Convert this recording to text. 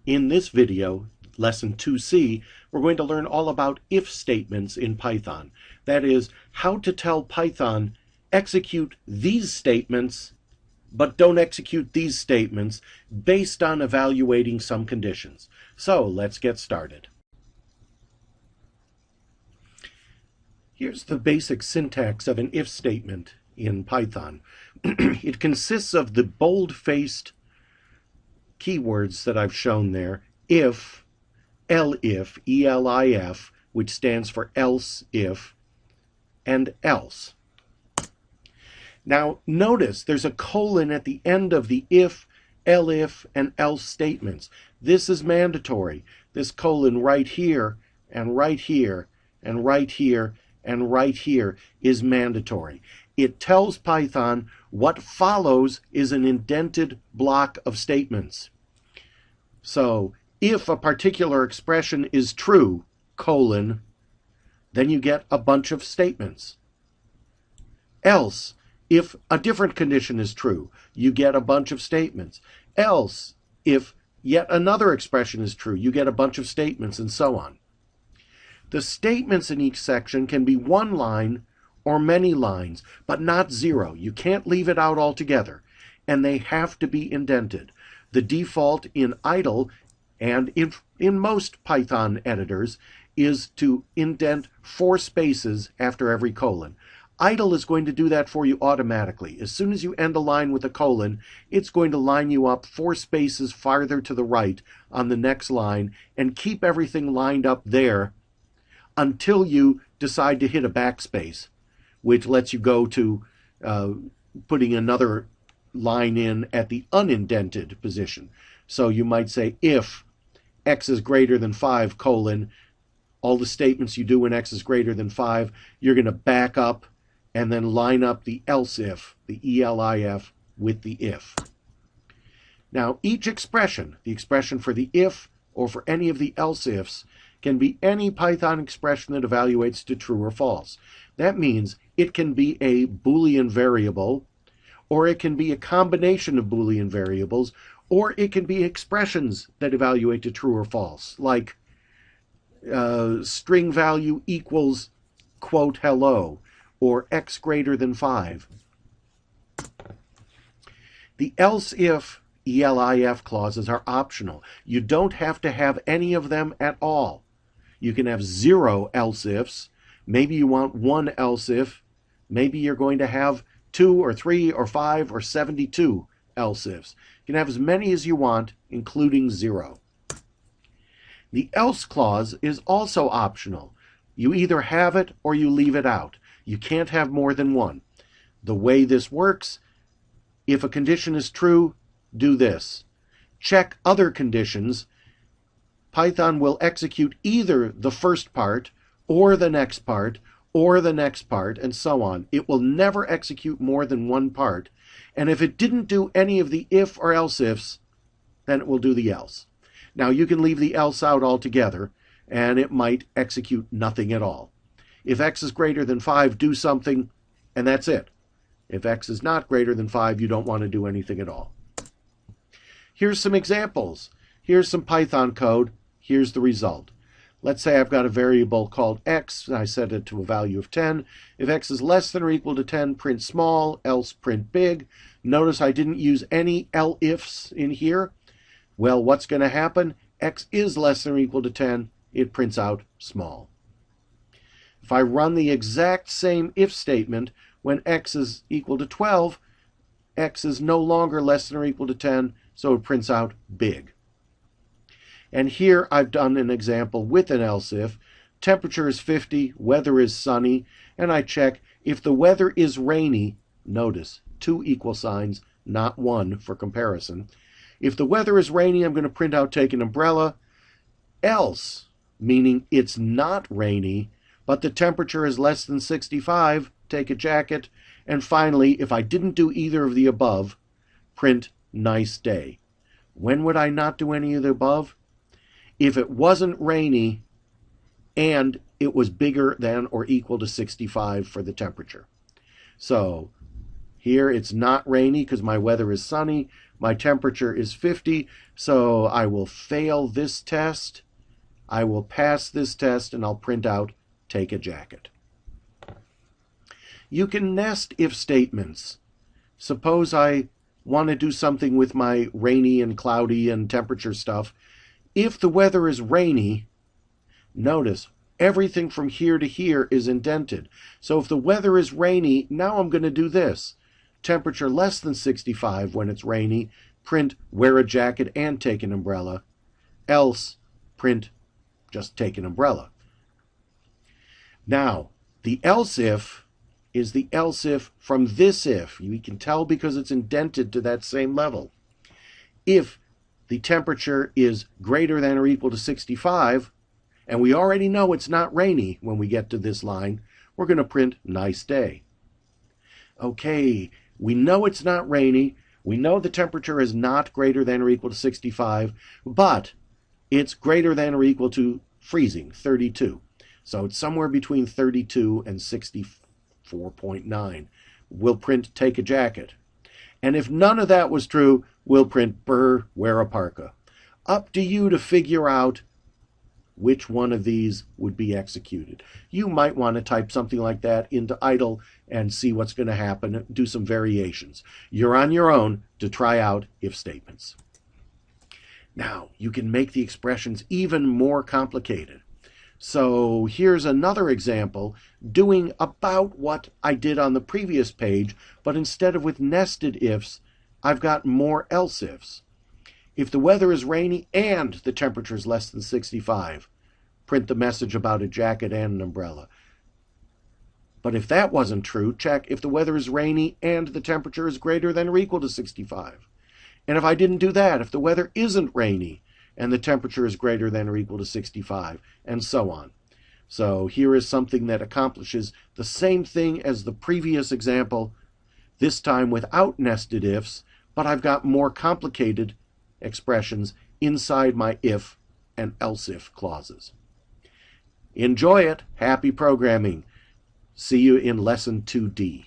In this video, Lesson 2C, we're going to learn all about if statements in Python. That is, how to tell Python, execute these statements, but don't execute these statements based on evaluating some conditions. So let's get started. Here's the basic syntax of an if statement in Python. It consists of the bold-faced keywords that I've shown there: if, elif, E-L-I-F, which stands for else if, and else. Now notice there's a colon at the end of the if, elif, and else statements. This is mandatory. This colon right here, and right here, and right here, and right here is mandatory. It tells Python what follows is an indented block of statements. So if a particular expression is true, colon, then you get a bunch of statements. Else, if a different condition is true, you get a bunch of statements. Else, if yet another expression is true, you get a bunch of statements, and so on. The statements in each section can be one line or many lines, but not zero. You can't leave it out altogether, and they have to be indented. The default in idle and in most Python editors is to indent 4 spaces after every colon. Idle is going to do that for you automatically. As soon as you end a line with a colon, it's going to line you up 4 spaces farther to the right on the next line and keep everything lined up there until you decide to hit a backspace, which lets you go to putting another line in at the unindented position. So you might say if x is greater than 5, colon, all the statements you do when x is greater than 5, you're going to back up and then line up the else if, the ELIF, with the if. Now each expression, the expression for the if or for any of the else ifs, can be any Python expression that evaluates to true or false. That means it can be a Boolean variable, or it can be a combination of Boolean variables, or it can be expressions that evaluate to true or false, like string value equals quote hello, or x greater than 5. The else if ELIF clauses are optional. You don't have to have any of them at all. You can have 0 else ifs. Maybe you want 1 else if. Maybe you're going to have 2 or 3 or 5 or 72 else ifs. You can have as many as you want, including 0. The else clause is also optional. You either have it or you leave it out. You can't have more than one. The way this works: if a condition is true, do this. Check other conditions. Python will execute either the first part, or the next part, or the next part, and so on. It will never execute more than one part. And if it didn't do any of the if or else ifs, then it will do the else. Now you can leave the else out altogether, and it might execute nothing at all. If x is greater than 5, do something, and that's it. If x is not greater than 5, you don't want to do anything at all. Here's some examples. Here's some Python code. Here's the result. Let's say I've got a variable called x, and I set it to a value of 10. If x is less than or equal to 10, print small, else print big. Notice I didn't use any elifs in here. Well, what's going to happen? X is less than or equal to 10. It prints out small. If I run the exact same if statement when x is equal to 12, x is no longer less than or equal to 10, so it prints out big. And here I've done an example with an else if. Temperature is 50, weather is sunny, and I check if the weather is rainy. Notice 2 equal signs, not 1 for comparison. If the weather is rainy, I'm going to print out take an umbrella. Else, meaning it's not rainy, but the temperature is less than 65, take a jacket. And finally, if I didn't do either of the above, print nice day. When would I not do any of the above? If it wasn't rainy and it was bigger than or equal to 65 for the temperature. So here it's not rainy because my weather is sunny, My temperature is 50, so I will fail this test. I will pass this test, and I'll print out take a jacket. You can nest if statements. Suppose I want to do something with my rainy and cloudy and temperature stuff. If the weather is rainy, notice everything from here to here is indented. So if the weather is rainy, now I'm going to do this. Temperature less than 65 when it's rainy, print wear a jacket and take an umbrella. Else, print just take an umbrella. Now, the else if is the else if from this if. You can tell because it's indented to that same level. If the temperature is greater than or equal to 65, and we already know it's not rainy when we get to this line, we're going to print nice day. Okay, we know it's not rainy. We know the temperature is not greater than or equal to 65, but it's greater than or equal to freezing, 32. So it's somewhere between 32 and 64.9. We'll print take a jacket. And if none of that was true, we'll print brr, wear a parka. Up to you to figure out which one of these would be executed. You might want to type something like that into idle and see what's going to happen, do some variations. You're on your own to try out if statements. Now, you can make the expressions even more complicated. So here's another example doing about what I did on the previous page, but instead of with nested ifs, I've got more else ifs. If the weather is rainy and the temperature is less than 65, print the message about a jacket and an umbrella. But if that wasn't true, check if the weather is rainy and the temperature is greater than or equal to 65. And if I didn't do that, if the weather isn't rainy and the temperature is greater than or equal to 65, and so on. So here is something that accomplishes the same thing as the previous example, this time without nested ifs, but I've got more complicated expressions inside my if and else if clauses. Enjoy it. Happy programming. See you in Lesson 2D.